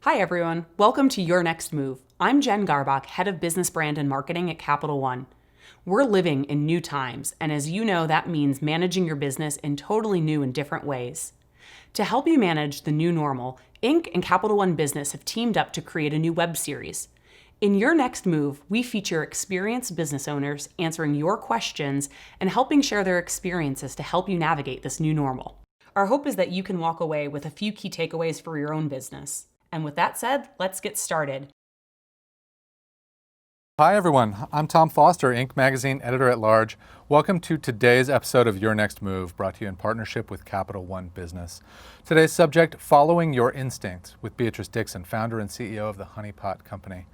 Hi, everyone. Welcome to Your Next Move. I'm Jen Garbach, Head of Business Brand and Marketing at Capital One. We're living in new times, and as you know, that means managing your business in totally new and different ways. To help you manage the new normal, Inc. and Capital One Business have teamed up to create a new web series. In Your Next Move, we feature experienced business owners answering your questions and helping share their experiences to help you navigate this new normal. Our hope is that you can walk away with a few key takeaways for your own business. And with that said, let's get started. Hi everyone, I'm Tom Foster, Inc. Magazine Editor-at-Large. Welcome to today's episode of Your Next Move, brought to you in partnership with Capital One Business. Today's subject, Following Your Instincts, with Beatrice Dixon, founder and CEO of the Honey Pot Company.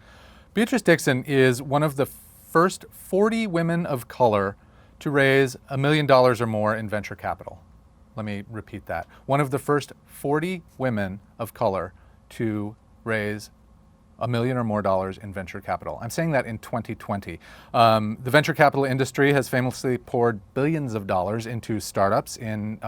Beatrice Dixon is one of the first 40 women of color to raise $1 million or more in venture capital. Let me repeat that. One of the first 40 women of color to raise $1 million or more in venture capital. I'm saying that in 2020. The venture capital industry has famously poured billions of dollars into startups in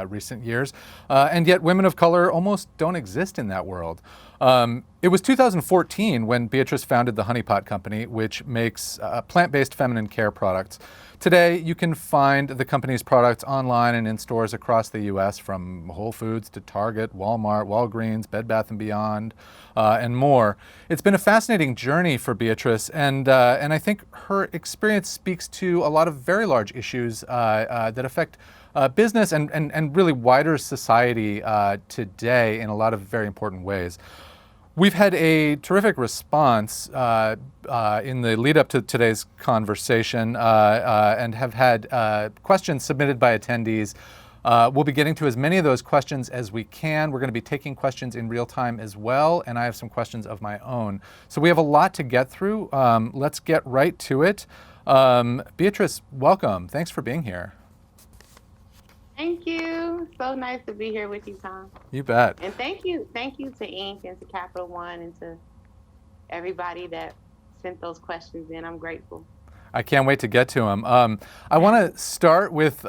recent years, and yet women of color almost don't exist in that world. It was 2014 when Beatrice founded the Honey Pot Company, which makes plant-based feminine care products. Today, you can find the company's products online and in stores across the U.S., from Whole Foods to Target, Walmart, Walgreens, Bed Bath & Beyond, and more. It's been a fascinating journey for Beatrice, and I think her experience speaks to a lot of very large issues that affect business and really wider society today in a lot of very important ways. We've had a terrific response in the lead up to today's conversation and have had questions submitted by attendees. We'll be getting to as many of those questions as we can. We're going to be taking questions in real time as well, and I have some questions of my own. So we have a lot to get through. Let's get right to it. Beatrice, welcome. Thanks for being here. Thank you. So nice to be here with you, Tom. You bet. And thank you to Inc. and to Capital One and to everybody that sent those questions in. I'm grateful. I can't wait to get to them. I want to start with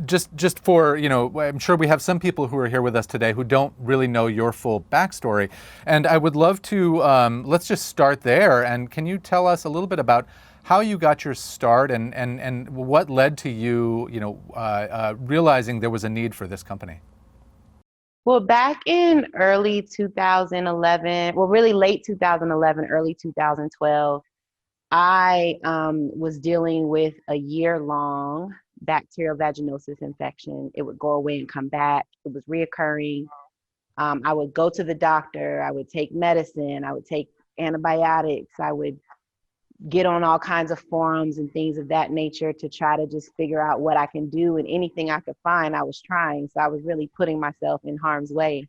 just for, I'm sure we have some people who are here with us today who don't really know your full backstory. And I would love to, let's just start there. And can you tell us a little bit about how you got your start and what led to you, realizing there was a need for this company? Well, back in early 2011, well, really late 2011, early 2012, I was dealing with a year-long bacterial vaginosis infection. It would go away and come back. It was reoccurring. I would go to the doctor. I would take medicine. I would take antibiotics. I would get on all kinds of forums and things of that nature to try to just figure out what I can do, and anything I could find, I was trying. So I was really putting myself in harm's way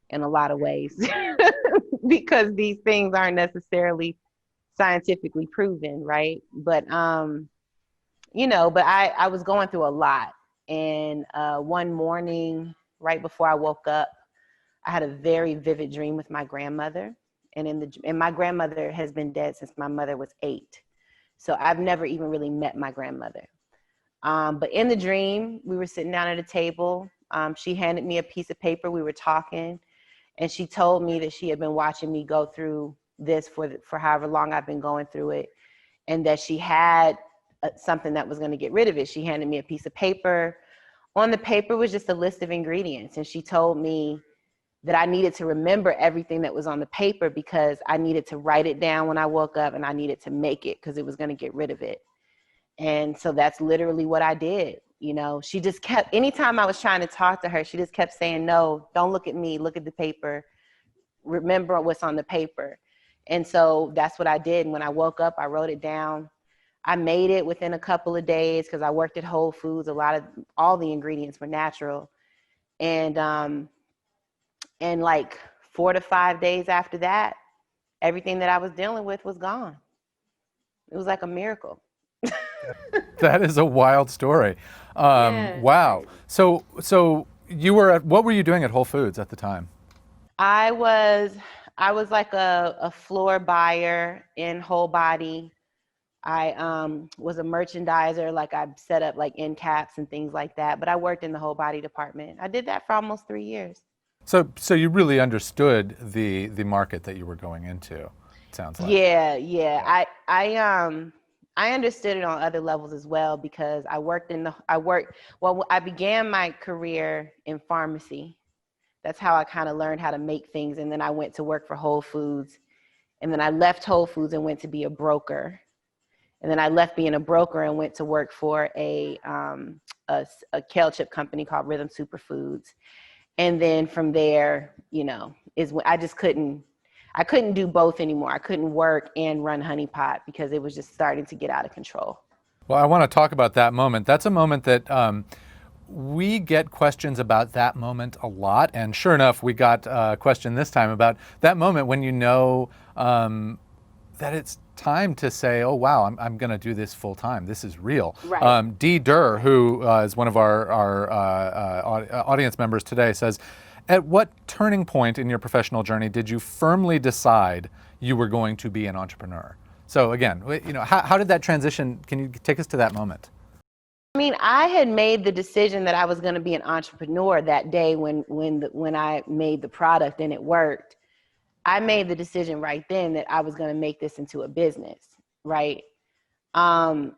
in a lot of ways because these things aren't necessarily scientifically proven, right? But, but I was going through a lot. And one morning, right before I woke up, I had a very vivid dream with my grandmother. And my grandmother has been dead since my mother was 8. So I've never even really met my grandmother. But in the dream, we were sitting down at a table. She handed me a piece of paper. We were talking, and she told me that she had been watching me go through this for however long I've been going through it, and that she had something that was going to get rid of it. She handed me a piece of paper. On the paper was just a list of ingredients, and she told me that I needed to remember everything that was on the paper because I needed to write it down when I woke up, and I needed to make it because it was going to get rid of it. And so that's literally what I did. She just kept, anytime I was trying to talk to her, she just kept saying, no, don't look at me, look at the paper, remember what's on the paper. And so that's what I did. And when I woke up, I wrote it down. I made it within a couple of days because I worked at Whole Foods. All the ingredients were natural. And like 4 to 5 days after that, everything that I was dealing with was gone. It was like a miracle. That is a wild story. Yeah. Wow. So what were you doing at Whole Foods at the time? I was like a floor buyer in Whole Body. I was a merchandiser, like I set up like end caps and things like that, but I worked in the Whole Body department. I did that for almost 3 years. So you really understood the market that you were going into, it sounds like. Yeah, yeah. Yeah. I understood it on other levels as well because I began my career in pharmacy. That's how I kind of learned how to make things, and then I went to work for Whole Foods, and then I left Whole Foods and went to be a broker. And then I left being a broker and went to work for a kale chip company called Rhythm Superfoods. And then from there, is when I couldn't do both anymore. I couldn't work and run Honey Pot because it was just starting to get out of control. Well, I want to talk about that moment. That's a moment that we get questions about that moment a lot. And sure enough, we got a question this time about that moment when you know that it's time to say, oh, wow, I'm going to do this full time. This is real. Right. Dee Durr, who is one of our audience members today, says, at what turning point in your professional journey did you firmly decide you were going to be an entrepreneur? So again, how did that transition? Can you take us to that moment? I mean, I had made the decision that I was going to be an entrepreneur that day when I made the product and it worked. I made the decision right then that I was going to make this into a business, right? But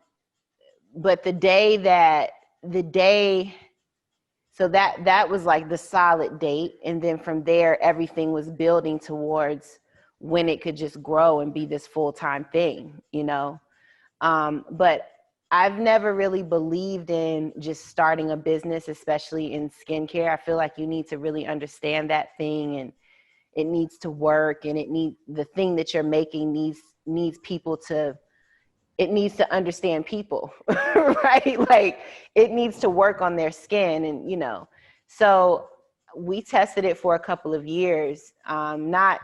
so that was like the solid date. And then from there, everything was building towards when it could just grow and be this full-time thing, But I've never really believed in just starting a business, especially in skincare. I feel like you need to really understand that thing, and it needs to work, and the thing that you're making needs people to, it needs to understand people, right? Like it needs to work on their skin, and so we tested it for a couple of years, not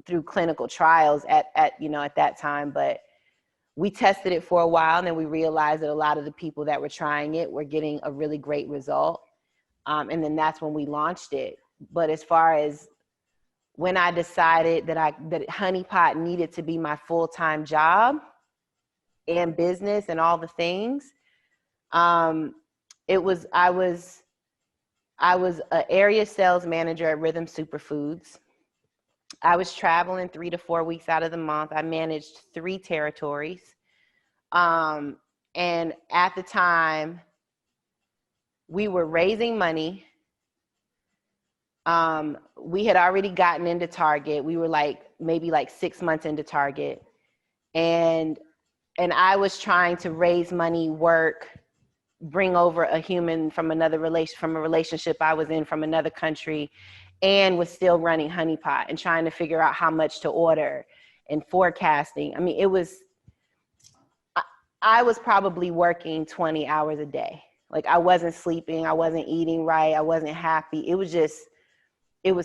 through clinical trials at that time, but we tested it for a while, and then we realized that a lot of the people that were trying it were getting a really great result. And then that's when we launched it. But as far as when I decided that Honey Pot needed to be my full-time job and business and all the things, I was an area sales manager at Rhythm Superfoods. I was traveling 3 to 4 weeks out of the month. I managed 3 territories. And at the time, we were raising money. We had already gotten into Target. We were maybe 6 months into Target. And I was trying to raise money, work, bring over a human from from a relationship I was in from another country, and was still running Honey Pot and trying to figure out how much to order and forecasting. I mean, I was probably working 20 hours a day. Like I wasn't sleeping, I wasn't eating right, I wasn't happy. It was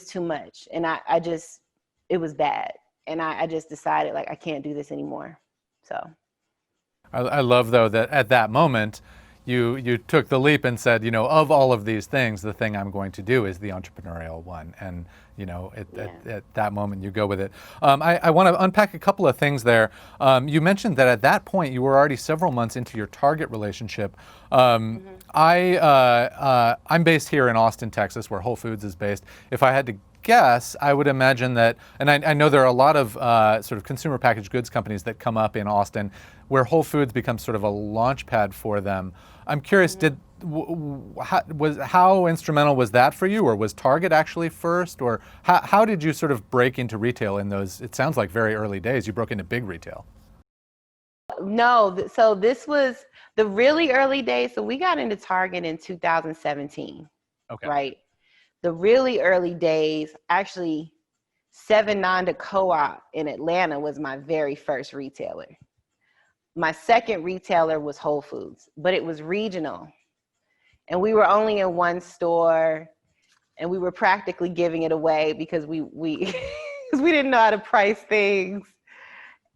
too much. And it was bad. And I just decided I can't do this anymore. So. I love, though, that at that moment, you took the leap and said, of all of these things, the thing I'm going to do is the entrepreneurial one. And, at that moment, you go with it. I want to unpack a couple of things there. You mentioned that at that point, you were already several months into your Target relationship. I'm based here in Austin, Texas, where Whole Foods is based. If I had to guess, I would imagine that, and I know there are a lot of sort of consumer packaged goods companies that come up in Austin where Whole Foods becomes sort of a launch pad for them. I'm curious, how instrumental was that for you, or was Target actually first, or how did you sort of break into retail in those, it sounds like very early days, you broke into big retail? No, so this was the really early days. So we got into Target in 2017, Okay. right? The really early days, actually, 7 Nanda Co-op in Atlanta was my very first retailer. My second retailer was Whole Foods, but it was regional. And we were only in one store, and we were practically giving it away because we because we didn't know how to price things.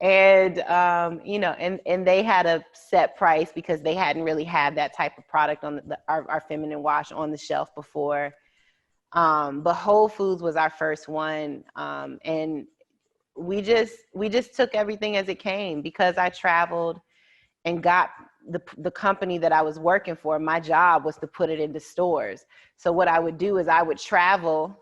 And and they had a set price because they hadn't really had that type of product on our feminine wash on the shelf before. But Whole Foods was our first one, and we just took everything as it came because I traveled and got the company that I was working for. My job was to put it into stores. So what I would do is I would travel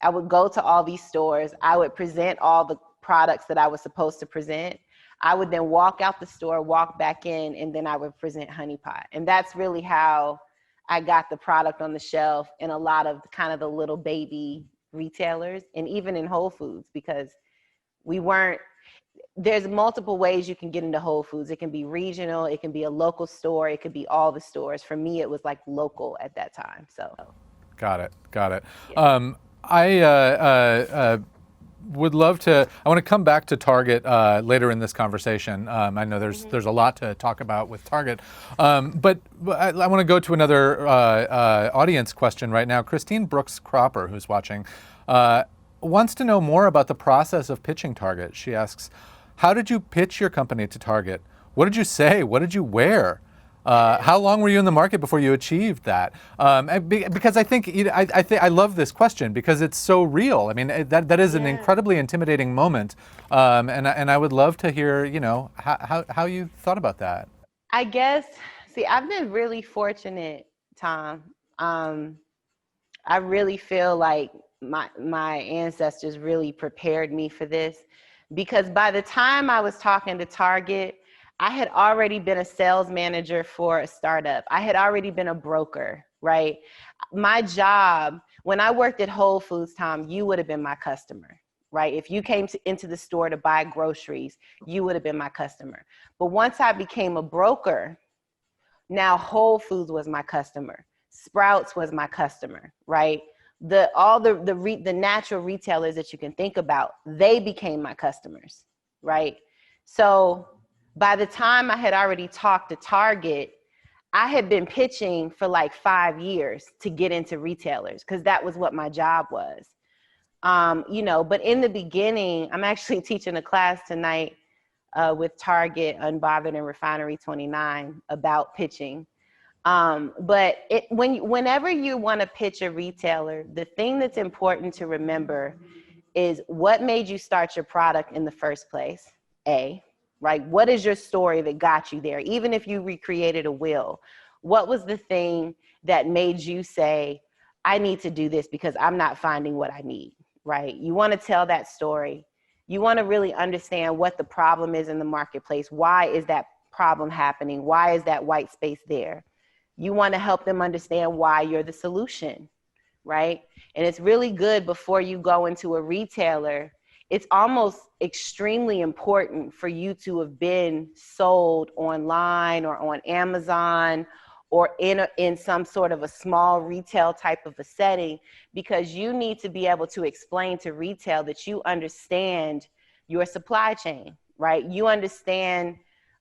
I would go to all these stores. I would present all the products that I was supposed to present. I would then walk out the store, walk back in, and then I would present Honey Pot. And that's really how I got the product on the shelf in a lot of kind of the little baby retailers, and even in Whole Foods, because there's multiple ways you can get into Whole Foods. It can be regional, it can be a local store, it could be all the stores. For me, it was like local at that time. So. Got it. Got it. Yeah. I would love to. I want to come back to Target later in this conversation. I know there's a lot to talk about with Target, but I want to go to another audience question right now. Christine Brooks Cropper, who's watching, wants to know more about the process of pitching Target. She asks, "How did you pitch your company to Target? What did you say? What did you wear? How long were you in the market before you achieved that?" Because I think I love this question because it's so real. I mean, that is an incredibly intimidating moment, and I would love to hear, how you thought about that. I guess, see, I've been really fortunate, Tom. I really feel like my ancestors really prepared me for this, because by the time I was talking to Target, I had already been a sales manager for a startup. I had already been a broker, right? My job, when I worked at Whole Foods, Tom, you would have been my customer, right? If you came into the store to buy groceries, you would have been my customer. But once I became a broker, now Whole Foods was my customer. Sprouts was my customer, right? All the natural retailers that you can think about, they became my customers, right? So by the time I had already talked to Target, I had been pitching for like 5 years to get into retailers, because that was what my job was. But in the beginning, I'm actually teaching a class tonight with Target, Unbothered, and Refinery 29 about pitching. But whenever you want to pitch a retailer, the thing that's important to remember is what made you start your product in the first place, A. Right? What is your story that got you there? Even if you recreated a wheel, what was the thing that made you say, I need to do this because I'm not finding what I need, right? You want to tell that story. You want to really understand what the problem is in the marketplace. Why is that problem happening? Why is that white space there? You want to help them understand why you're the solution, right? And it's really good before you go into a retailer. It's almost extremely important for you to have been sold online or on Amazon or in some sort of a small retail type of a setting, because you need to be able to explain to retail that you understand your supply chain, right? You understand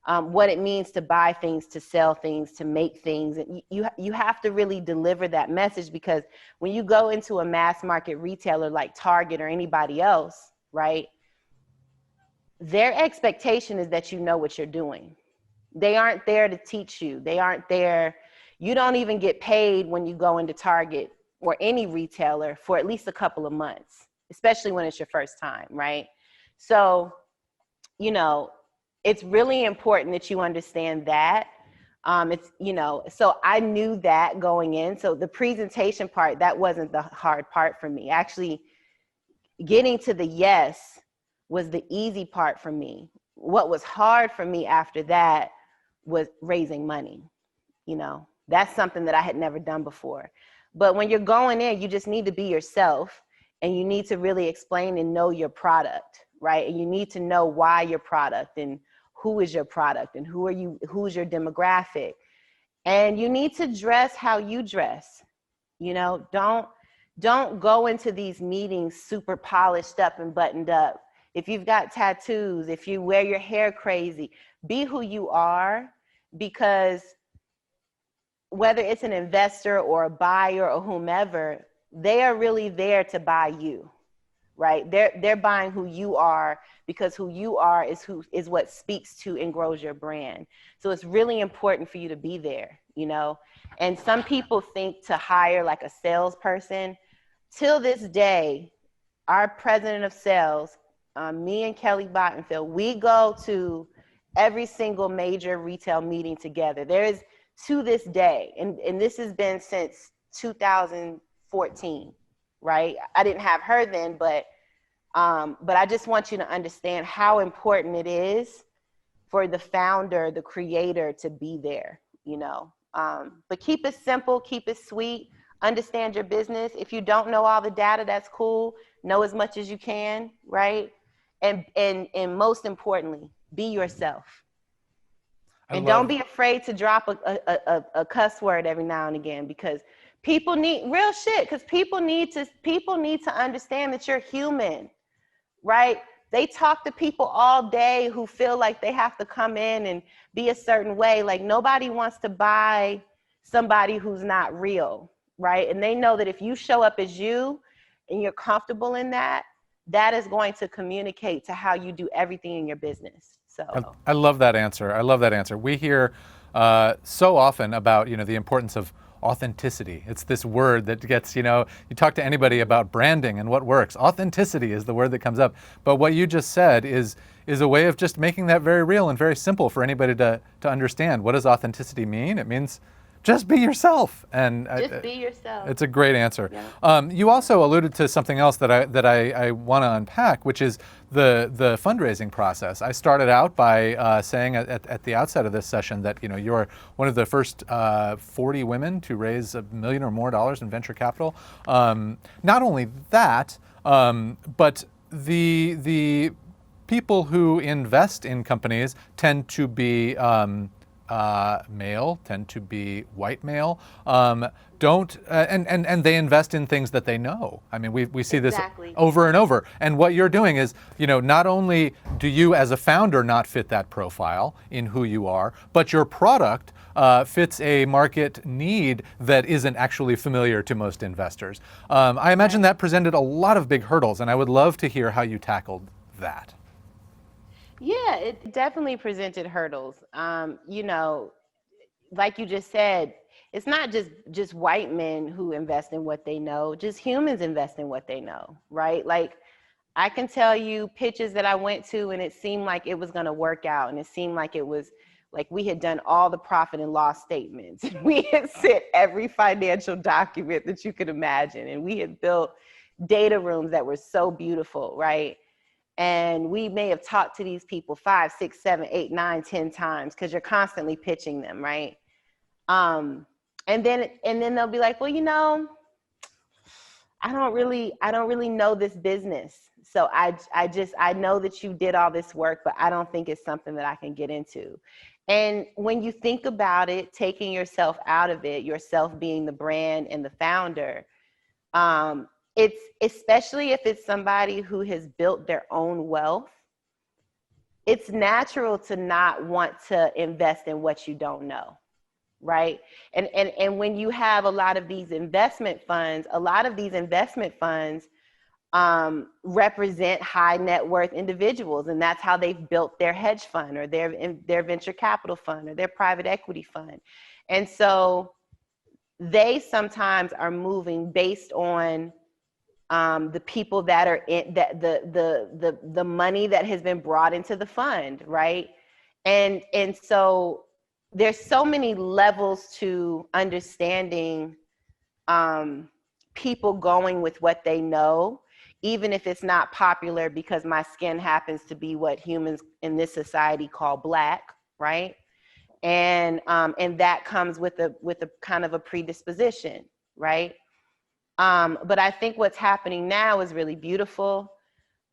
what it means to buy things, to sell things, to make things. And you have to really deliver that message, because when you go into a mass market retailer like Target or anybody else, right, their expectation is that you know what you're doing. They aren't there to teach you. They aren't there. You don't even get paid when you go into Target or any retailer for at least a couple of months, especially when it's your first time, right? So, it's really important that you understand that. So I knew that going in. So the presentation part, that wasn't the hard part for me. Actually, getting to the yes was the easy part for me. What was hard for me after that was raising money. That's something that I had never done before. But when you're going in, you just need to be yourself, and you need to really explain and know your product, right? And you need to know why your product, and who is your product, and who's your demographic. And you need to dress how you dress. Don't go into these meetings super polished up and buttoned up. If you've got tattoos, if you wear your hair crazy, be who you are, because whether it's an investor or a buyer or whomever, they are really there to buy you, right? They're buying who you are, because who you are is what speaks to and grows your brand. So it's really important for you to be there, And some people think to hire like a salesperson. Till this day, our president of sales, me and Kelly Bottenfield, we go to every single major retail meeting together. There is, to this day, and this has been since 2014, right? I didn't have her then, but I just want you to understand how important it is for the founder, the creator, to be there, you know. But keep it simple, keep it sweet, understand your business. If you don't know all the data, that's cool. Know as much as you can, right? And most importantly, be yourself. And don't be afraid to drop a cuss word every now and again, because people need real shit, because people need to understand that you're human, right? They talk to people all day who feel like they have to come in and be a certain way. Like, nobody wants to buy somebody who's not real, right? And they know that if you show up as you and you're comfortable in that, that is going to communicate to how you do everything in your business. So I love that answer. I love that answer. We hear so often about, you know, the importance of authenticity. It's this word that gets, you know, you talk to anybody about branding and what works. Authenticity is the word that comes up. But what you just said is a way of just making that very real and very simple for anybody to understand. What does authenticity mean? It means just be yourself. And just be yourself. It's a great answer. Yeah. You also alluded to something else that I want to unpack, which is the fundraising process. I started out by saying at the outset of this session that, you know, you're one of the first 40 women to raise $1 million or more in venture capital. Not only that, but the people who invest in companies tend to be male, tend to be white male, and they invest in things that they know. I mean, we see Exactly. this over and over. And what you're doing is, you know, not only do you as a founder not fit that profile in who you are, but your product fits a market need that isn't actually familiar to most investors. I imagine that presented a lot of big hurdles, and I would love to hear how you tackled that. Yeah, it definitely presented hurdles. You know, like you just said, it's not just white men who invest in what they know, just humans invest in what they know, right? Like, I can tell you pitches that I went to and it seemed like it was going to work out, and it seemed like it was like we had done all the profit and loss statements. We had sent every financial document that you could imagine, and we had built data rooms that were so beautiful, right? And we may have talked to these people 5, 6, 7, 8, 9, 10 times, because you're constantly pitching them, right? And then they'll be like, well, you know, I don't really know this business. So I know that you did all this work, but I don't think it's something that I can get into. And when you think about it, taking yourself out of it, yourself being the brand and the founder, it's, especially if it's somebody who has built their own wealth, it's natural to not want to invest in what you don't know, right? And when you have a lot of these investment funds, represent high net worth individuals, and that's how they've built their hedge fund or their venture capital fund or their private equity fund. And so they sometimes are moving based on the people that are in that the money that has been brought into the fund, right? And so there's so many levels to understanding people going with what they know, even if it's not popular, because my skin happens to be what humans in this society call Black, right? And that comes with a kind of a predisposition, right? But I think what's happening now is really beautiful.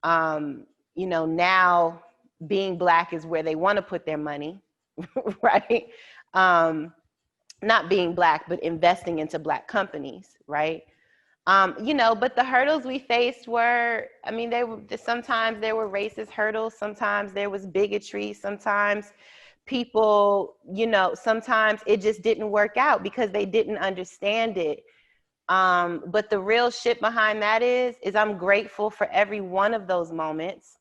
You know, now being Black is where they want to put their money, right? Not being Black, but investing into Black companies, right? You know, but the hurdles we faced were, I mean, sometimes there were racist hurdles, sometimes there was bigotry, sometimes people, you know, sometimes it just didn't work out because they didn't understand it. But the real shit behind that is I'm grateful for every one of those moments,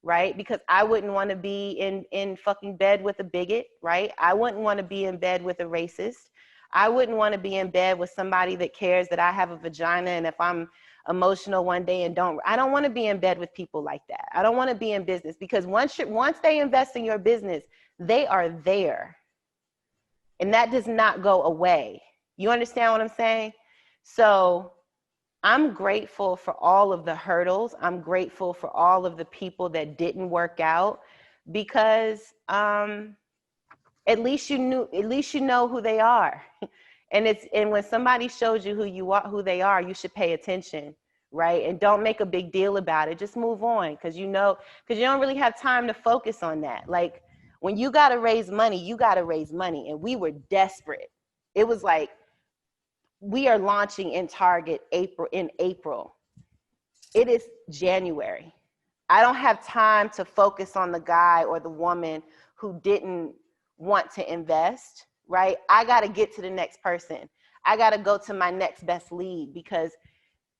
right? Because I wouldn't want to be in fucking bed with a bigot, right? I wouldn't want to be in bed with a racist. I wouldn't want to be in bed with somebody that cares that I have a vagina, and if I'm emotional one day and I don't want to be in bed with people like that. I don't want to be in business, because once they invest in your business, they are there. And that does not go away. You understand what I'm saying? So I'm grateful for all of the hurdles. I'm grateful for all of the people that didn't work out, because at least you know who they are. And when somebody shows you who they are, you should pay attention, right? And don't make a big deal about it. Just move on, because you don't really have time to focus on that. Like, when you got to raise money, you got to raise money. And we were desperate. It was like, we are launching in Target in April. It is January. I don't have time to focus on the guy or the woman who didn't want to invest, right? I got to get to the next person. I got to go to my next best lead, because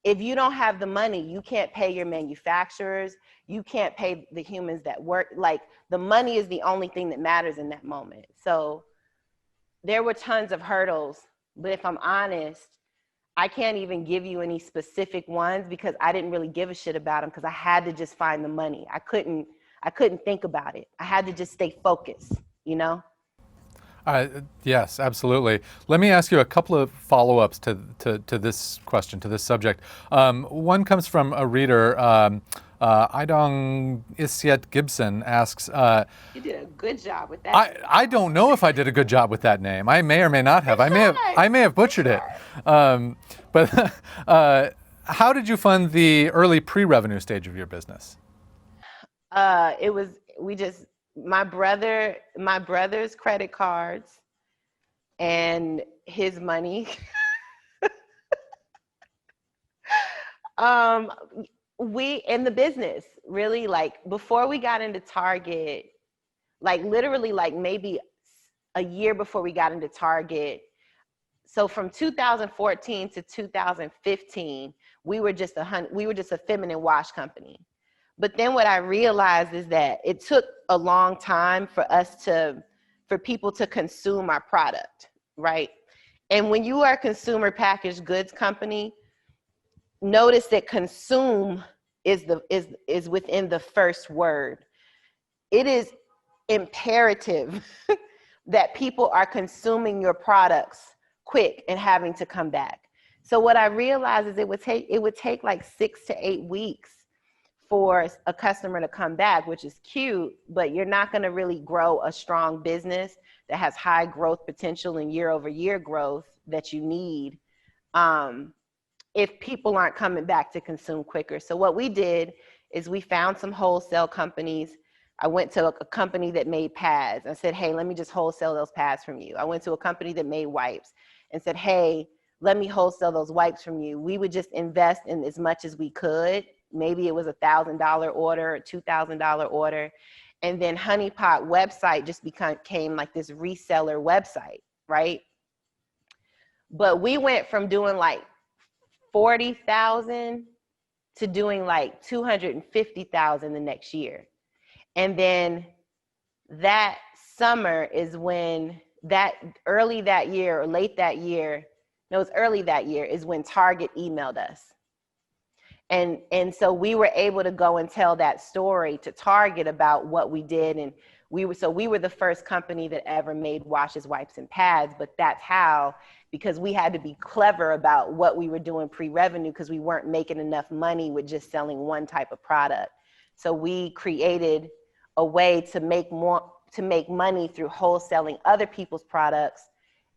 if you don't have the money, you can't pay your manufacturers. You can't pay the humans that work. Like, the money is the only thing that matters in that moment. So there were tons of hurdles, but if I'm honest, I can't even give you any specific ones, because I didn't really give a shit about them, because I had to just find the money. I couldn't think about it. I had to just stay focused, you know? Yes, absolutely. Let me ask you a couple of follow-ups to this question, to this subject. One comes from a reader, Idong Isyet Gibson, asks, You did a good job with that. I don't know if I did a good job with that name. I may or may not have. I may have butchered it. But how did you fund the early pre-revenue stage of your business? It was, my brother's credit cards and his money. We, in the business, really, like, before we got into Target, like, literally, like, maybe a year before we got into Target. So from 2014 to 2015, we were just a feminine wash company. But then what I realized is that it took a long time for people to consume our product, right? And when you are a consumer packaged goods company, notice that consume is within the first word. It is imperative that people are consuming your products quick and having to come back. So what I realized is it would take like 6 to 8 weeks for a customer to come back, which is cute, but you're not going to really grow a strong business that has high growth potential and year-over-year growth that you need if people aren't coming back to consume quicker. So what we did is we found some wholesale companies. I went to a company that made pads. I said, hey, let me just wholesale those pads from you. I went to a company that made wipes and said, hey, let me wholesale those wipes from you. We would just invest in as much as we could. Maybe it was $1,000 order, or $2,000 order. And then Honey Pot website just became like this reseller website, right? But we went from doing like 40,000 to doing like 250,000 the next year. And then that summer is when early that year is when Target emailed us. And so we were able to go and tell that story to Target about what we did. And we were the first company that ever made washes, wipes, and pads. But that's how, because we had to be clever about what we were doing pre-revenue, because we weren't making enough money with just selling one type of product. So we created a way to make money through wholesaling other people's products.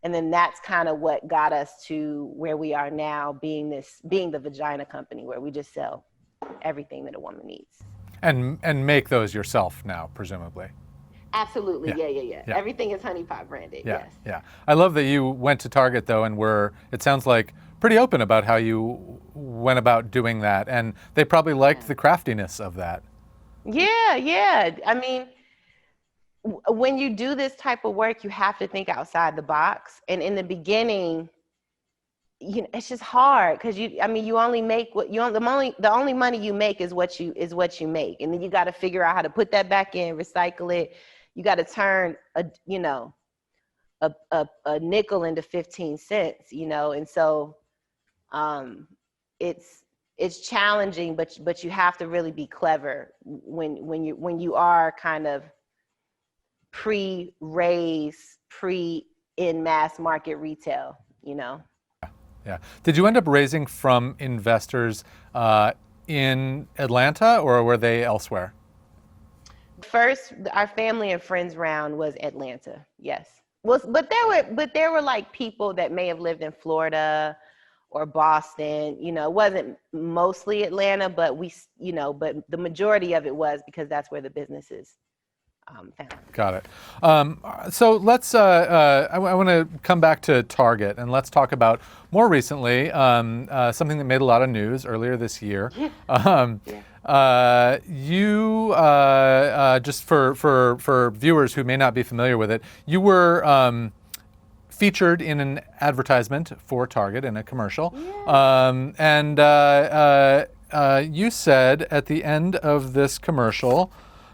And then that's kind of what got us to where we are now, being the vagina company, where we just sell everything that a woman needs. And make those yourself now, presumably. Absolutely, yeah. Everything is Honey Pot branded, yes. Yeah. I love that you went to Target, though, and it sounds like, pretty open about how you went about doing that. And they probably liked the craftiness of that. Yeah. I mean, when you do this type of work, you have to think outside the box. And in the beginning, it's just hard, because you only make the only money you make is what you make. And then you got to figure out how to put that back in, recycle it. You got to turn a nickel into 15 cents, and so it's challenging, but you have to really be clever when you are kind of in mass market retail, Yeah. Did you end up raising from investors in Atlanta, or were they elsewhere? First, our family and friends round was Atlanta. Yes. Well, but there were like people that may have lived in Florida or Boston. It wasn't mostly Atlanta, but but the majority of it was because that's where the business is found. Got it. So let's. I want to come back to Target and let's talk about more recently something that made a lot of news earlier this year. You just for viewers who may not be familiar with it, you were featured in an advertisement for Target in a commercial, and you said at the end of this commercial.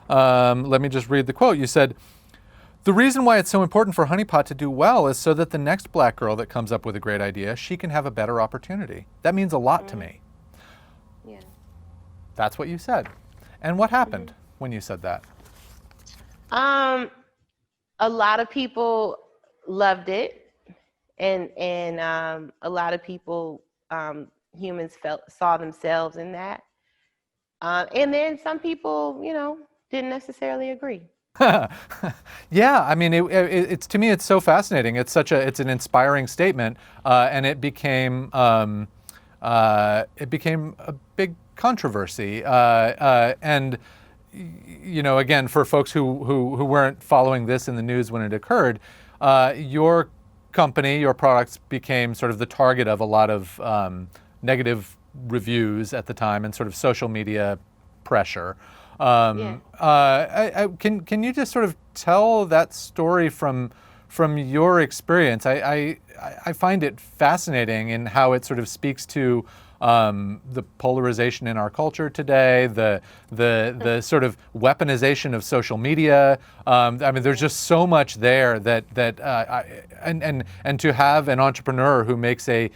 Let me just read the quote. You said, "The reason why it's so important for Honey Pot to do well is so that the next black girl that comes up with a great idea, she can have a better opportunity. That means a lot to me." Yeah. That's what you said. And what happened when you said that? A lot of people loved it, and a lot of people, humans saw themselves in that, and then some people, didn't necessarily agree. Yeah, I mean, it's to me, it's so fascinating. It's an inspiring statement, and it became a big controversy. And again, for folks who weren't following this in the news when it occurred, your company, your products became sort of the target of a lot of negative reviews at the time and sort of social media pressure. Can you just sort of tell that story from your experience? I find it fascinating in how it sort of speaks to the polarization in our culture today, the sort of weaponization of social media. I mean, there's just so much there and to have an entrepreneur who makes an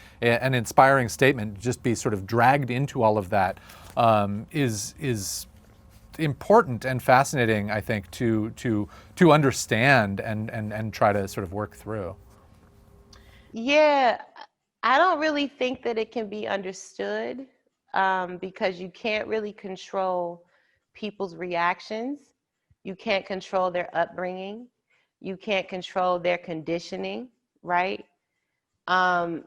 inspiring statement just be sort of dragged into all of that is important and fascinating, I think, to understand and try to sort of work through. Yeah, I don't really think that it can be understood, because you can't really control people's reactions. You can't control their upbringing. You can't control their conditioning, right? And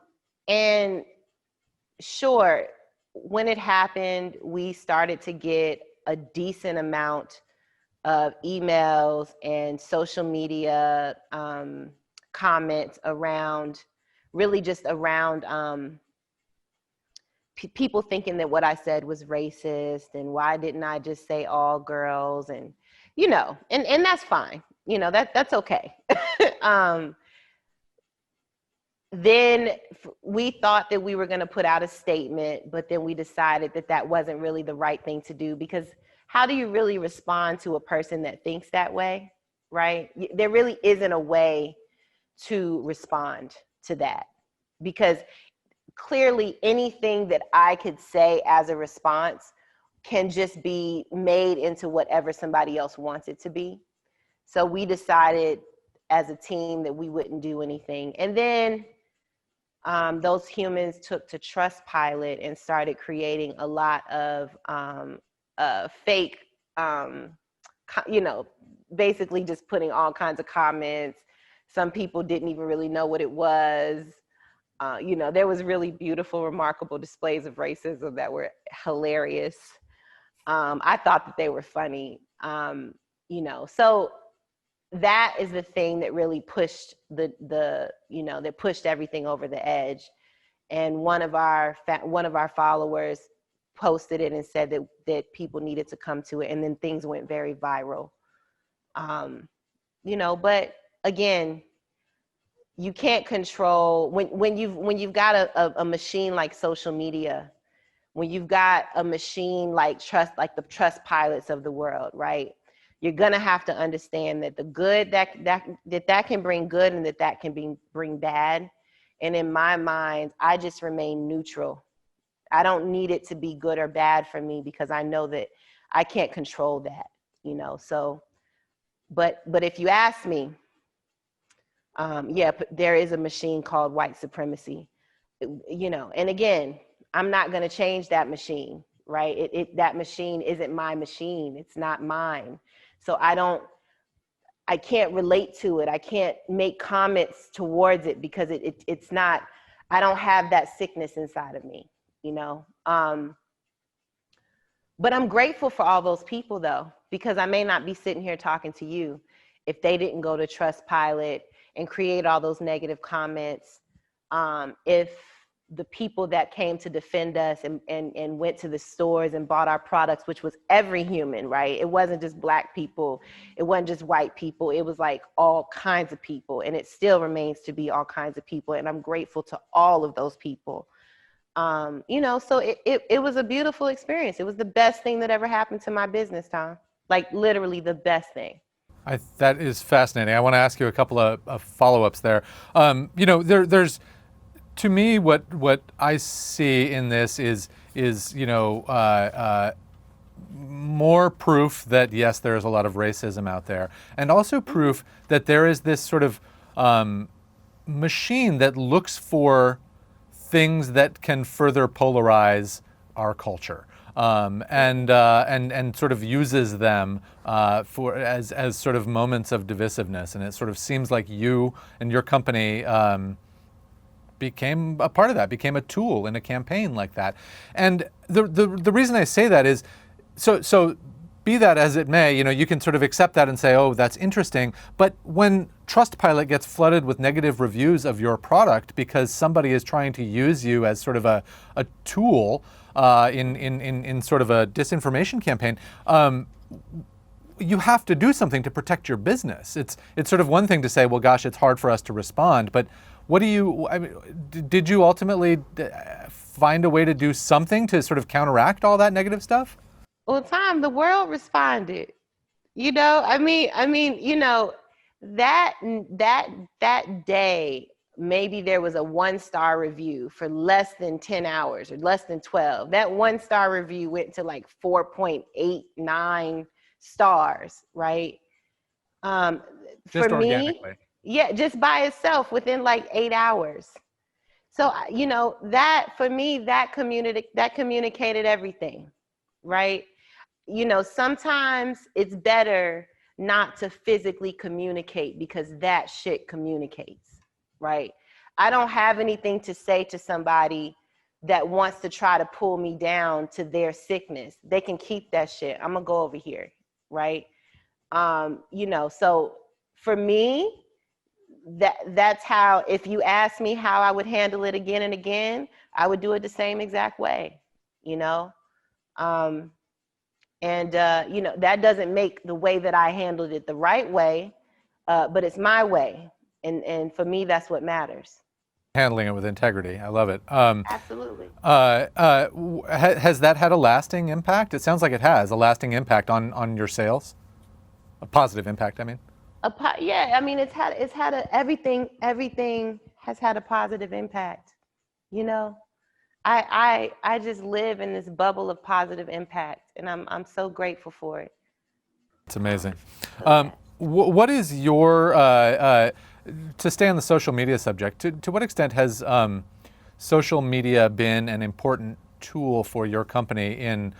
sure, when it happened, we started to get a decent amount of emails and social media comments around, really just around people thinking that what I said was racist, and why didn't I just say all girls, and and that's fine. That's okay. Then we thought that we were going to put out a statement, but then we decided that that wasn't really the right thing to do, because how do you really respond to a person that thinks that way, right? There really isn't a way to respond to that, because clearly anything that I could say as a response can just be made into whatever somebody else wants it to be. So we decided as a team that we wouldn't do anything. And then those humans took to Trustpilot and started creating a lot of fake, basically just putting all kinds of comments. Some people didn't even really know what it was. There was really beautiful, remarkable displays of racism that were hilarious. I thought that they were funny. So that is the thing that really pushed that pushed everything over the edge. And one of our followers posted it and said that people needed to come to it, and then things went very viral. But again, you can't control when you've got a machine like social media, when you've got a machine like the Trustpilots of the world, right? You're gonna have to understand that the good that can bring good, and that can bring bad. And in my mind, I just remain neutral. I don't need it to be good or bad for me, because I know that I can't control that, So, but if you ask me, there is a machine called white supremacy. you know, and again, I'm not going to change that machine, right? That machine isn't my machine. It's not mine. So I can't relate to it. I can't make comments towards it because it's not, I don't have that sickness inside of me, you know? But I'm grateful for all those people though, because I may not be sitting here talking to you if they didn't go to Trustpilot and create all those negative comments. If the people that came to defend us and went to the stores and bought our products, which was every human, right? It wasn't just Black people. It wasn't just white people. It was like all kinds of people. And it still remains to be all kinds of people. And I'm grateful to all of those people. You know, so it was a beautiful experience. It was the best thing that ever happened to my business, Tom. Like literally the best thing. That is fascinating. I want to ask you a couple of follow-ups there. You know, there's to me what I see in this is you know more proof that yes, there is a lot of racism out there, and also proof that there is this sort of machine that looks for things that can further polarize our culture. And sort of uses them for as sort of moments of divisiveness, and it sort of seems like you and your company became a part of that, became a tool in a campaign like that. And the reason I say that is, so be that as it may, you know, you can sort of accept that and say, oh, that's interesting. But when Trustpilot gets flooded with negative reviews of your product because somebody is trying to use you as sort of a tool in sort of a disinformation campaign, you have to do something to protect your business. It's sort of one thing to say, well, gosh, it's hard for us to respond, but what do you, I mean, did you ultimately find a way to do something to sort of counteract all that negative stuff? Well, Tom, the world responded. You know, you know, that that day, maybe there was a 1-star review for less than 10 hours or less than 12. That 1-star review went to like 4.89 stars, right? For Just me, organically. yeah, just by itself within like 8 hours. So, you know, that for me, that communicated everything, right? You know, sometimes it's better not to physically communicate because that shit communicates, right? I don't have anything to say to somebody that wants to try to pull me down to their sickness. They can keep that shit. I'm gonna go over here, right? You know, so for me, that's how, if you ask me how I would handle it again and again, I would do it the same exact way, you know? And you know, that doesn't make the way that I handled it the right way, but it's my way. And for me, that's what matters. Handling it with integrity. I love it. Absolutely. Has that had a lasting impact? It sounds like it has a lasting impact on your sales, a positive impact, I mean. Yeah, I mean, everything has had a positive impact, you know? I just live in this bubble of positive impact, and I'm so grateful for it. It's amazing. So, yeah. What is your, to stay on the social media subject, to what extent has social media been an important tool for your company in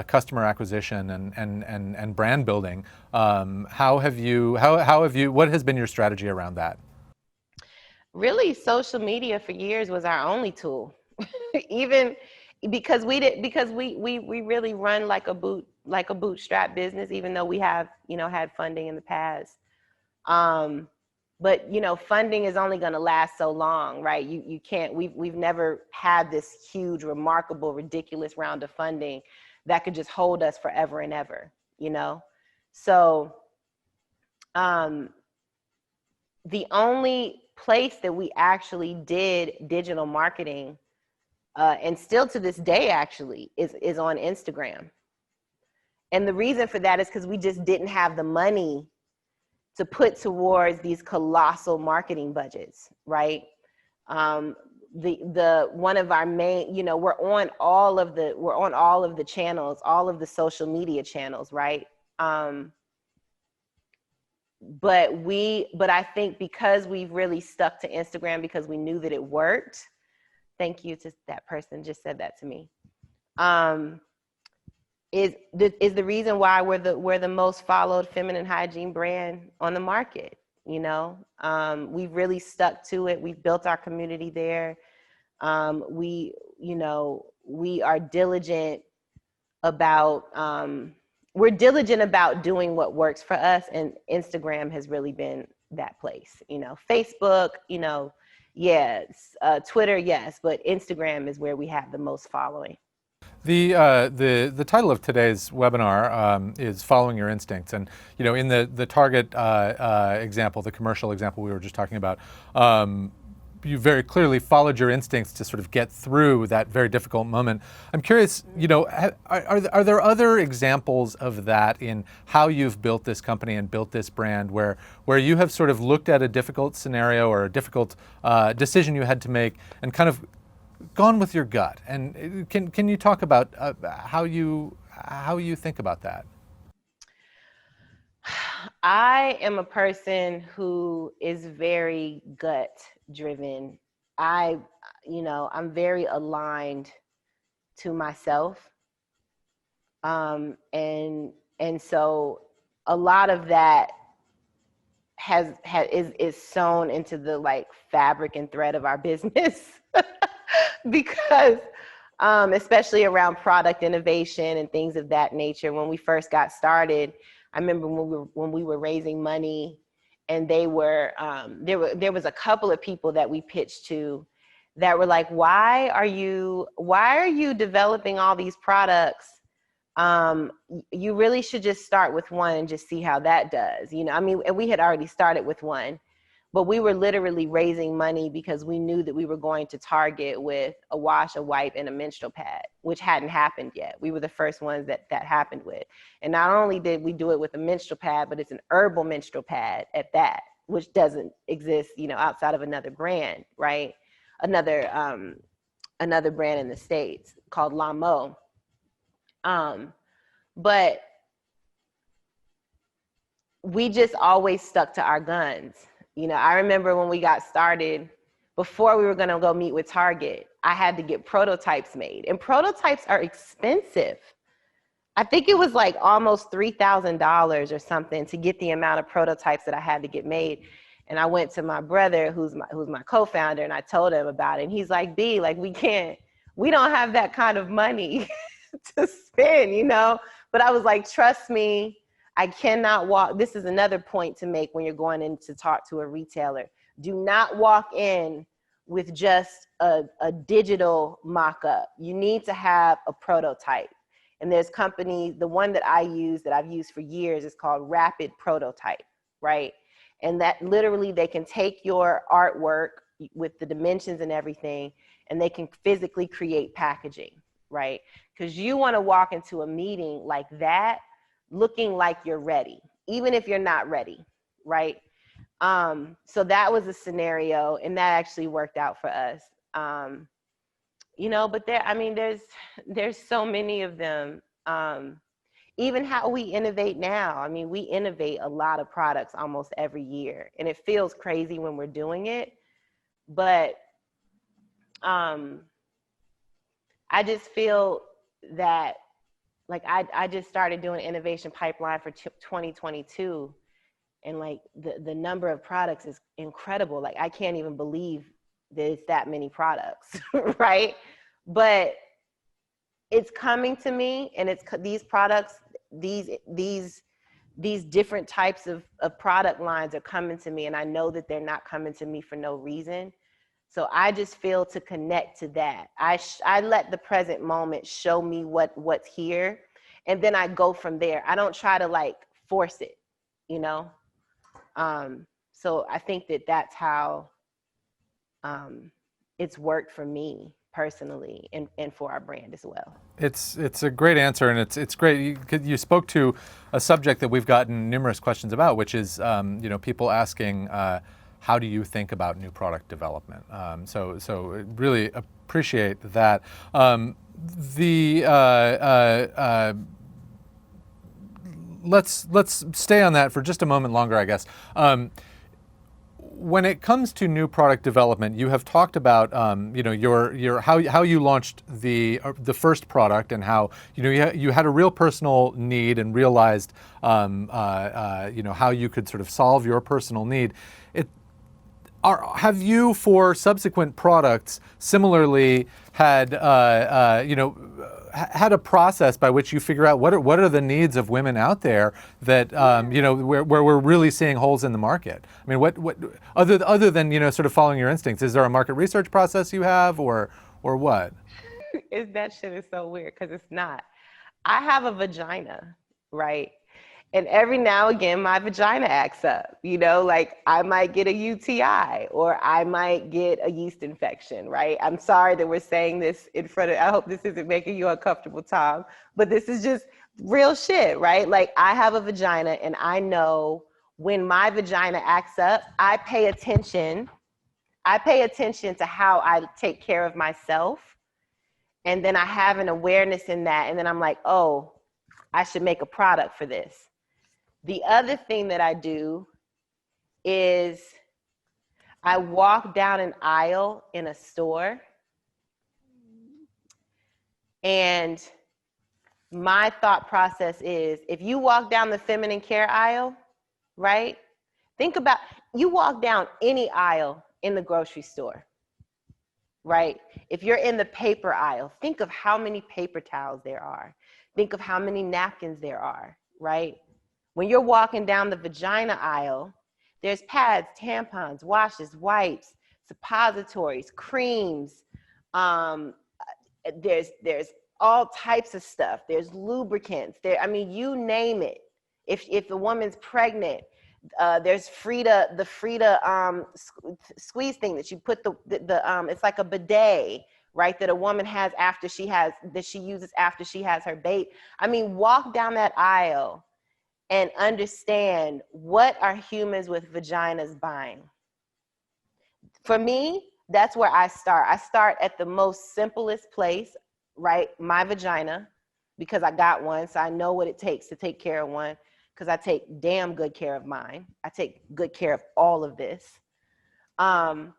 customer acquisition and brand building? How have you, what has been your strategy around that? Really, social media for years was our only tool. Even because we really run like a bootstrap business, even though we have, you know, had funding in the past. But you know, funding is only going to last so long, right? You can't, we've never had this huge, remarkable, ridiculous round of funding that could just hold us forever and ever, you know? So the only place that we actually did digital marketing, and still to this day actually, is on Instagram. And the reason for that is because we just didn't have the money to put towards these colossal marketing budgets, right? The one of our main, you know, we're on all of the channels, all of the social media channels, right? But I think because we've really stuck to Instagram because we knew that it worked, Thank you to that person just said that to me. Is the reason why we're the most followed feminine hygiene brand on the market. You know, we've really stuck to it. We've built our community there. We are diligent about we're diligent about doing what works for us, and Instagram has really been that place. You know, Facebook, yes, Twitter, yes, but Instagram is where we have the most following. The title of today's webinar is "Following Your Instincts," and in the Target example, the commercial example we were just talking about, you very clearly followed your instincts to sort of get through that very difficult moment. I'm curious, are there other examples of that in how you've built this company and built this brand, where you have sort of looked at a difficult scenario or a difficult decision you had to make and kind of gone with your gut? And can you talk about how you think about that? I am a person who is very gut driven. I'm very aligned to myself. And so a lot of that is sewn into the like fabric and thread of our business. Because especially around product innovation and things of that nature, when we first got started, I remember when we were raising money, and there was a couple of people that we pitched to that were like, why are you developing all these products? You really should just start with one and just see how that does. And we had already started with one, but we were literally raising money because we knew that we were going to Target with a wash, a wipe, and a menstrual pad, which hadn't happened yet. We were the first ones that happened with. And not only did we do it with a menstrual pad, but it's an herbal menstrual pad at that, which doesn't exist, outside of another brand, right? Another brand in the States called Lamo. But we just always stuck to our guns. I remember when we got started, before we were going to go meet with Target, I had to get prototypes made, and prototypes are expensive. I think it was like almost $3,000 or something to get the amount of prototypes that I had to get made. And I went to my brother, who's my co-founder, and I told him about it. And he's like, B, like, we don't have that kind of money to spend, But I was like, trust me, I cannot walk. This is another point to make when you're going in to talk to a retailer. Do not walk in with just a digital mock-up. You need to have a prototype. And there's companies, the one that I've used for years, is called Rapid Prototype, right? And that literally, they can take your artwork with the dimensions and everything, and they can physically create packaging, right? Because you want to walk into a meeting like that, looking like you're ready, even if you're not ready, right? So that was a scenario, and that actually worked out for us. But there's so many of them. Even how we innovate now. We innovate a lot of products almost every year, and it feels crazy when we're doing it, but I just feel that, like, I just started doing innovation pipeline for 2022, and like the number of products is incredible. Like, I can't even believe that it's that many products, right? But it's coming to me, and it's these products, these different types of product lines are coming to me, and I know that they're not coming to me for no reason. So I just feel to connect to that. I let the present moment show me what's here, and then I go from there. I don't try to like force it, So I think that's how it's worked for me personally, and for our brand as well. It's a great answer, and it's great. You spoke to a subject that we've gotten numerous questions about, which is people asking, how do you think about new product development? So really appreciate that. Let's stay on that for just a moment longer, I guess. when it comes to new product development, you have talked about your how you launched the first product, and how you had a real personal need and realized how you could sort of solve your personal need. Have you, for subsequent products, similarly had had a process by which you figure out what are the needs of women out there that where we're really seeing holes in the market? I mean, what other than sort of following your instincts, is there a market research process you have, or what? That shit is so weird because it's not. I have a vagina, right? And every now and again, my vagina acts up, like I might get a UTI or I might get a yeast infection, right? I'm sorry that we're saying this in front of, I hope this isn't making you uncomfortable, Tom, but this is just real shit, right? Like I have a vagina and I know when my vagina acts up, I pay attention to how I take care of myself. And then I have an awareness in that. And then I'm like, oh, I should make a product for this. The other thing that I do is I walk down an aisle in a store, and my thought process is, if you walk down the feminine care aisle, right? Think about, you walk down any aisle in the grocery store, right? If you're in the paper aisle, think of how many paper towels there are. Think of how many napkins there are, right? When you're walking down the vagina aisle, there's pads, tampons, washes, wipes, suppositories, creams. There's all types of stuff. There's lubricants. You name it. If the woman's pregnant, there's the Frida squeeze thing that you put it's like a bidet, right? That a woman has that she uses after she has her baby. Walk down that aisle and understand, what are humans with vaginas buying? For me, that's where I start. I start at the most simplest place, right? My vagina, because I got one, so I know what it takes to take care of one, because I take damn good care of mine. I take good care of all of this. And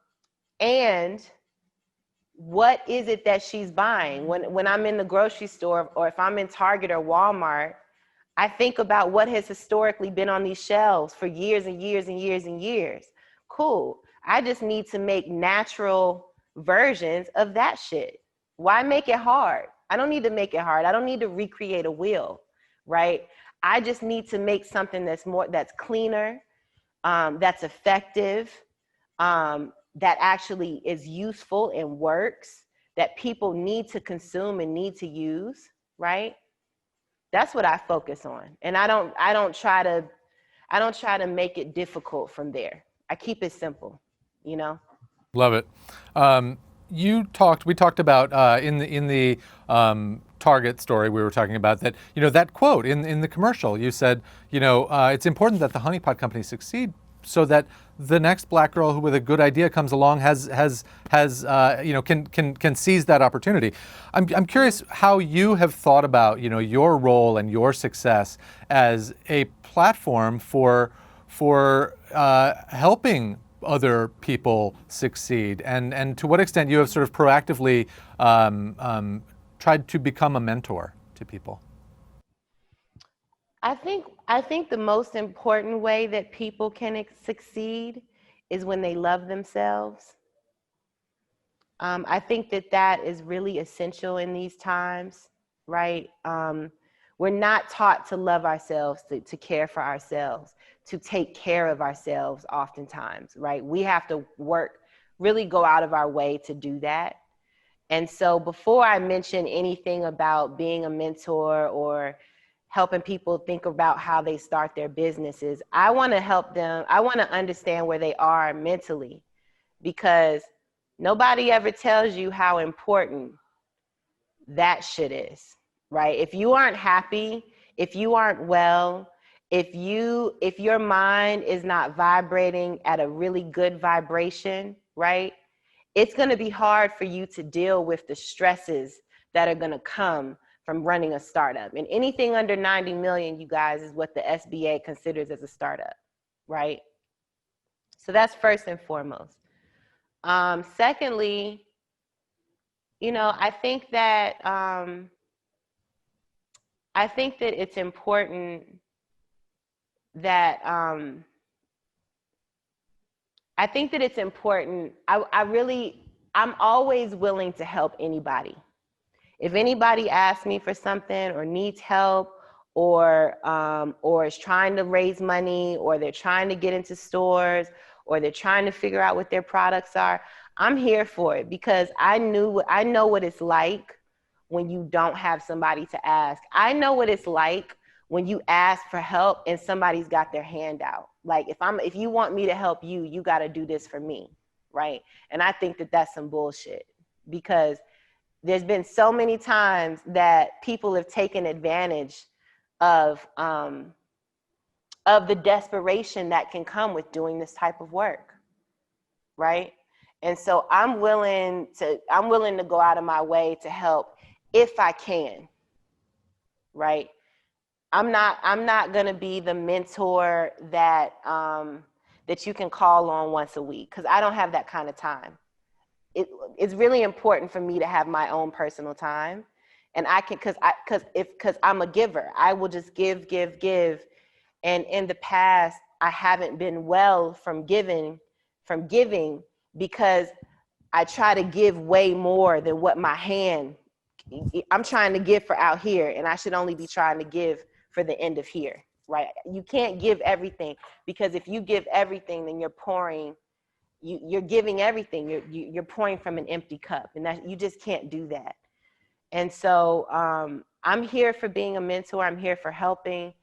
what is it that she's buying? When I'm in the grocery store, or if I'm in Target or Walmart, I think about what has historically been on these shelves for years and years and years and years. Cool. I just need to make natural versions of that shit. Why make it hard? I don't need to make it hard. I don't need to recreate a wheel, right? I just need to make something that's cleaner, that's effective, that actually is useful and works, that people need to consume and need to use, right? That's what I focus on. And I don't try to make it difficult from there. I keep it simple, Love it. We talked about in the Target story we were talking about, that that quote in the commercial. You said it's important that the honeypot company succeed, so that the next black girl who with a good idea comes along can seize that opportunity. I'm curious how you have thought about your role and your success as a platform for helping other people succeed, and to what extent you have sort of proactively tried to become a mentor to people. I think the most important way that people can succeed is when they love themselves. I think that is really essential in these times, right? We're not taught to love ourselves, to care for ourselves, to take care of ourselves oftentimes, right? We have to really go out of our way to do that. And so before I mention anything about being a mentor or helping people think about how they start their businesses, I want to help them. I want to understand where they are mentally, because nobody ever tells you how important that shit is, right? If you aren't happy, if you aren't well, if your mind is not vibrating at a really good vibration, right? It's going to be hard for you to deal with the stresses that are going to come from running a startup. And anything under 90 million, you guys, is what the SBA considers as a startup, right? So that's first and foremost. Secondly, I think that it's important that I'm always willing to help anybody. If anybody asks me for something or needs help or is trying to raise money or they're trying to get into stores or they're trying to figure out what their products are, I'm here for it because I know what it's like when you don't have somebody to ask. I know what it's like when you ask for help and somebody's got their hand out. Like if you want me to help you, you got to do this for me, right? And I think that that's some bullshit because there's been so many times that people have taken advantage of the desperation that can come with doing this type of work, right? And so I'm willing to go out of my way to help if I can, right? I'm not gonna be the mentor that that you can call on once a week because I don't have that kind of time. It's really important for me to have my own personal time, and I can because I'm a giver. I will just give, and in the past I haven't been well from giving because I try to give way more than what my hand. I'm trying to give for out here, and I should only be trying to give for the end of here, right? You can't give everything because if you give everything, then you're pouring. You're giving everything. You're pouring from an empty cup, and that you just can't do that. And so I'm here for being a mentor. I'm here for helping,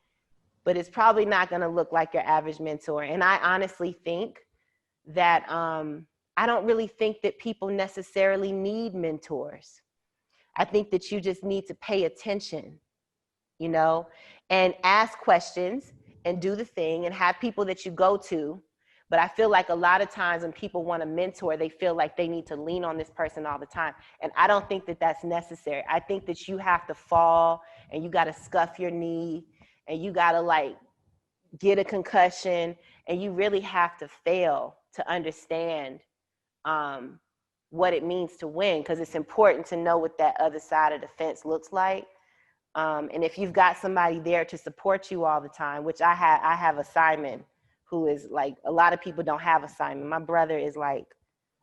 but it's probably not going to look like your average mentor. And I honestly think that I don't really think that people necessarily need mentors. I think that you just need to pay attention, and ask questions and do the thing and have people that you go to. But I feel like a lot of times when people want a mentor, they feel like they need to lean on this person all the time. And I don't think that that's necessary. I think that you have to fall and you got to scuff your knee and you got to like get a concussion and you really have to fail to understand what it means to win, because it's important to know what that other side of the fence looks like. And if you've got somebody there to support you all the time, which I have a Simon who is like, a lot of people don't have a Simon. My brother is like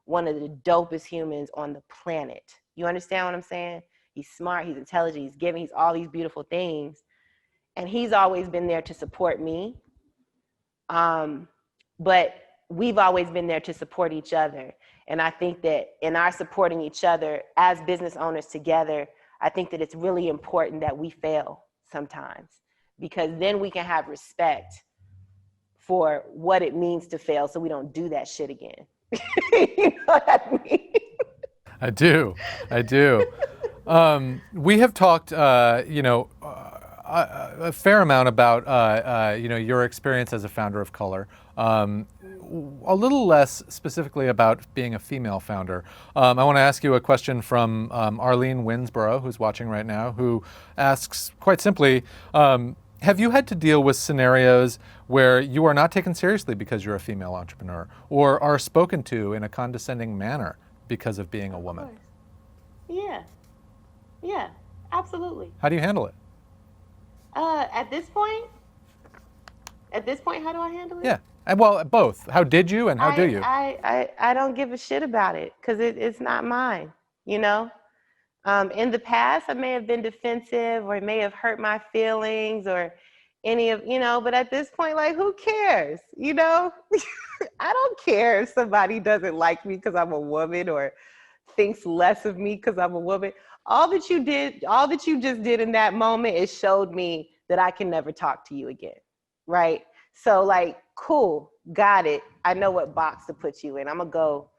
one of the dopest humans on the planet. You understand what I'm saying? He's smart, he's intelligent, he's giving, he's all these beautiful things. And he's always been there to support me. But we've always been there to support each other. And I think that in our supporting each other as business owners together, I think that it's really important that we fail sometimes, because then we can have respect for what it means to fail so we don't do that shit again. You know what I mean? I do. We have talked, a fair amount about, your experience as a founder of Color. A little less specifically about being a female founder. I want to ask you a question from Arlene Winsborough, who's watching right now, who asks quite simply, have you had to deal with scenarios where you are not taken seriously because you're a female entrepreneur, or are spoken to in a condescending manner because of being a woman? Yeah, absolutely. How do you handle it? At this point, how do I handle it? Yeah, well, both. How did you and how do you? I don't give a shit about it because it's not mine, In the past, I may have been defensive or it may have hurt my feelings or but at this point, like, who cares? I don't care if somebody doesn't like me because I'm a woman or thinks less of me because I'm a woman. All that you just did in that moment is showed me that I can never talk to you again, right? So like, cool, got it. I know what box to put you in. I'm gonna go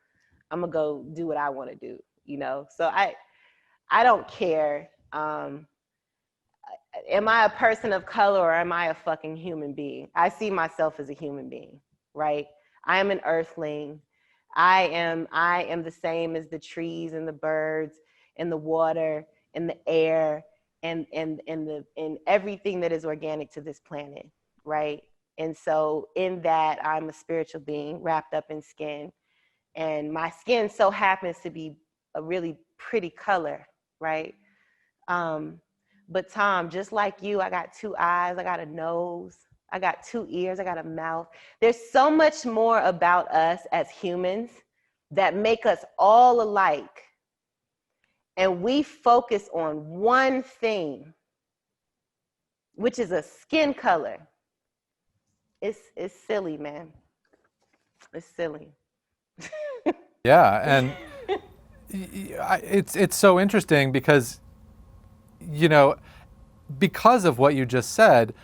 do what I want to do, So I don't care. Am I a person of color or am I a fucking human being? I see myself as a human being, right? I am an earthling. I am the same as the trees and the birds and the water and the air and everything that is organic to this planet, right? And so in that, I'm a spiritual being wrapped up in skin. And my skin so happens to be a really pretty color, right? But Tom, just like you, I got two eyes, I got a nose, I got two ears, I got a mouth. There's so much more about us as humans that make us all alike. And we focus on one thing, which is a skin color. It's silly, man. It's silly. Yeah, and it's so interesting because, you know, because of what you just said,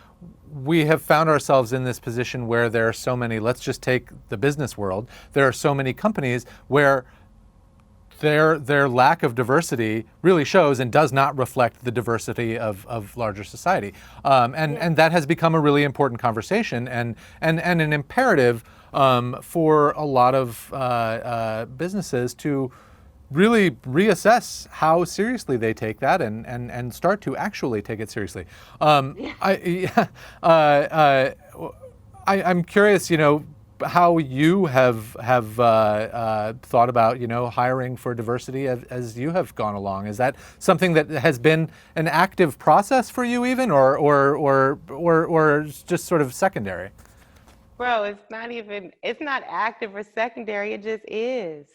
we have found ourselves in this position where there are so many, let's just take the business world, there are so many companies where their lack of diversity really shows and does not reflect the diversity of larger society. And that has become a really important conversation and an imperative for a lot of businesses to really reassess how seriously they take that and start to actually take it seriously. I'm curious, you know, how you have thought about, you know, hiring for diversity as you have gone along. Is that something that has been an active process for you, even, or just sort of secondary? Bro, it's not active or secondary, it just is.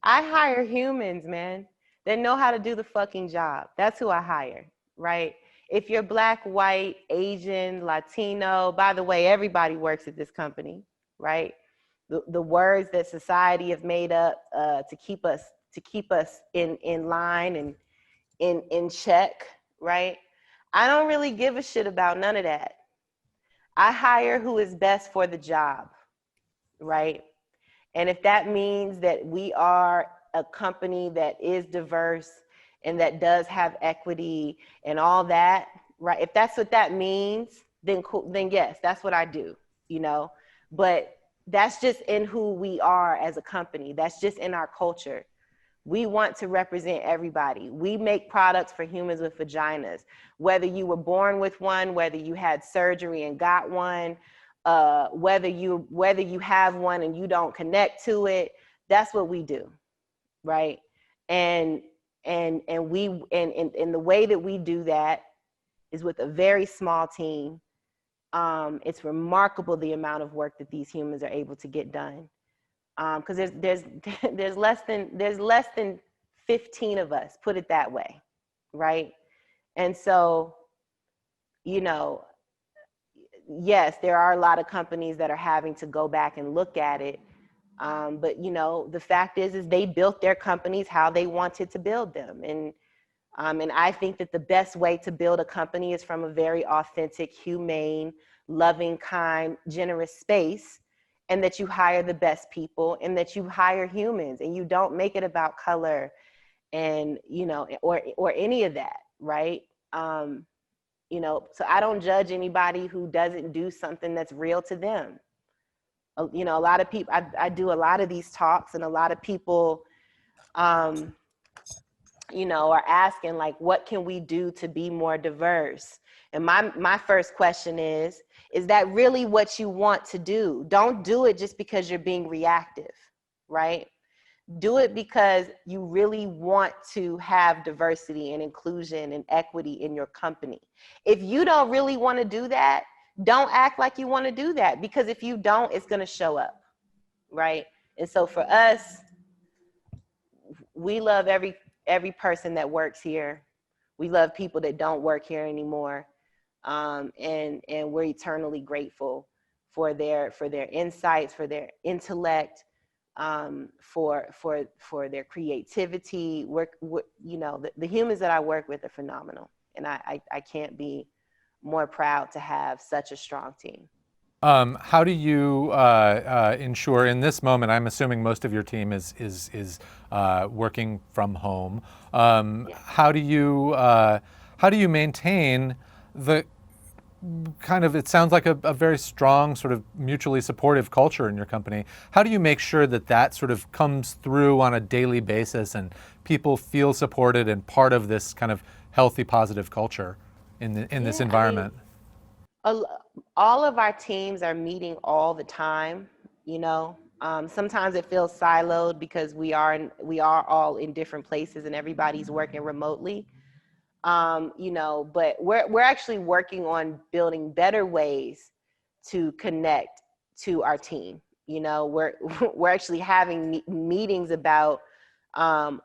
I hire humans, man, that know how to do the fucking job. That's who I hire, right? If you're Black, white, Asian, Latino, by the way, everybody works at this company, right? The words that society have made up to keep us in line and in check, right? I don't really give a shit about none of that. I hire who is best for the job, right? And if that means that we are a company that is diverse and that does have equity and all that, right? If that's what that means, then cool, then yes, that's what I do, you know? But that's just in who we are as a company. That's just in our culture. We want to represent everybody. We make products for humans with vaginas. Whether you were born with one, whether you had surgery and got one, whether you have one and you don't connect to it, that's what we do, right? And the way that we do that is with a very small team. It's remarkable the amount of work that these humans are able to get done. Because there's less than 15 of us, put it that way, right? And so, you know, yes, there are a lot of companies that are having to go back and look at it. But you know, the fact is they built their companies how they wanted to build them. And I think that the best way to build a company is from a very authentic, humane, loving, kind, generous space, and that you hire the best people and that you hire humans and you don't make it about color and, you know, or any of that, right? You know, so I don't judge anybody who doesn't do something that's real to them. You know, a lot of people, I do a lot of these talks and a lot of people, you know, are asking like, what can we do to be more diverse? And my first question is that really what you want to do? Don't do it just because you're being reactive, right? Do it because you really want to have diversity and inclusion and equity in your company. If you don't really want to do that, don't act like you want to do that, because if you don't, it's going to show up, right? And so for us, we love every person that works here. We love people that don't work here anymore. And we're eternally grateful for their insights, for their intellect, for their creativity. We're you know, the humans that I work with are phenomenal, and I can't be more proud to have such a strong team. How do you ensure in this moment? I'm assuming most of your team is working from home. How do you maintain the kind of, it sounds like a very strong sort of mutually supportive culture in your company. How do you make sure that sort of comes through on a daily basis and people feel supported and part of this kind of healthy, positive culture in this environment? All of our teams are meeting all the time, you know. Sometimes it feels siloed because we are all in different places and everybody's working remotely. You know, but we're actually working on building better ways to connect to our team. You know, we're actually having meetings about um,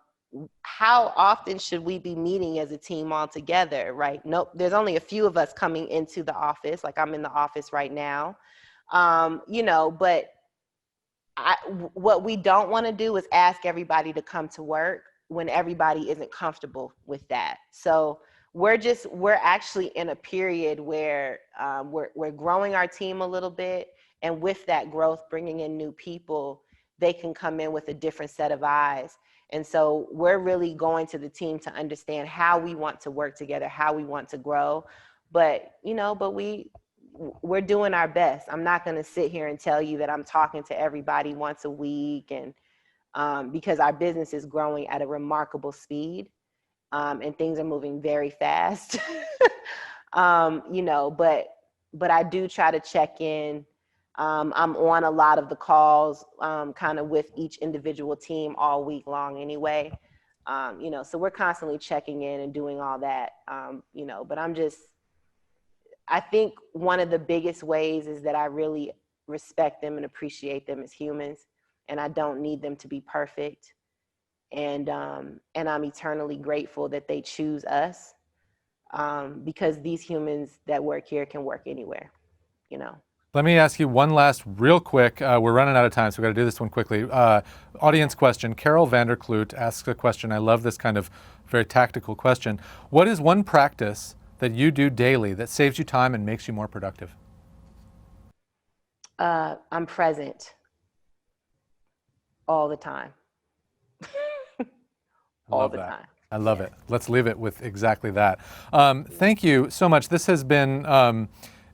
how often should we be meeting as a team all together, right? Nope, there's only a few of us coming into the office. Like I'm in the office right now, you know, but what we don't want to do is ask everybody to come to work when everybody isn't comfortable with that. So we're actually in a period where we're growing our team a little bit, and with that growth, bringing in new people, they can come in with a different set of eyes. And so we're really going to the team to understand how we want to work together, how we want to grow. But you know, we're doing our best. I'm not going to sit here and tell you that I'm talking to everybody once a week, and because our business is growing at a remarkable speed, and things are moving very fast. You know, but I do try to check in. I'm on a lot of the calls, kind of with each individual team all week long anyway. You know, so we're constantly checking in and doing all that. You know, but I think one of the biggest ways is that I really respect them and appreciate them as humans, and I don't need them to be perfect. And I'm eternally grateful that they choose us, because these humans that work here can work anywhere, you know. Let me ask you one last real quick. We're running out of time, so we've got to do this one quickly. Audience question. Carol Vanderkloot asks a question. I love this kind of very tactical question. What is one practice that you do daily that saves you time and makes you more productive? I'm present all the time. All the time. I love it. Let's leave it with exactly that. Thank you so much. This has been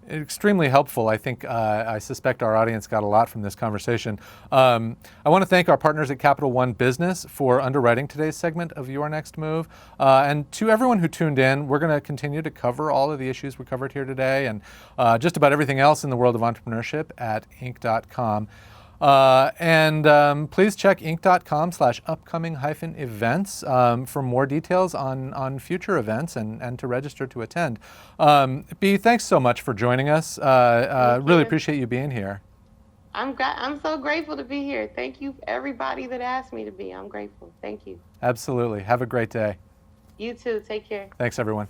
extremely helpful. I think I suspect our audience got a lot from this conversation. I want to thank our partners at Capital One Business for underwriting today's segment of Your Next Move. And to everyone who tuned in, we're going to continue to cover all of the issues we covered here today and just about everything else in the world of entrepreneurship at Inc.com. Please check inc.com/upcoming-events for more details on future events and to register to attend. B, thanks so much for joining us. Really appreciate you being here. I'm so grateful to be here. Thank you, everybody that asked me to be. I'm grateful. Thank you. Absolutely. Have a great day. You too. Take care. Thanks, everyone.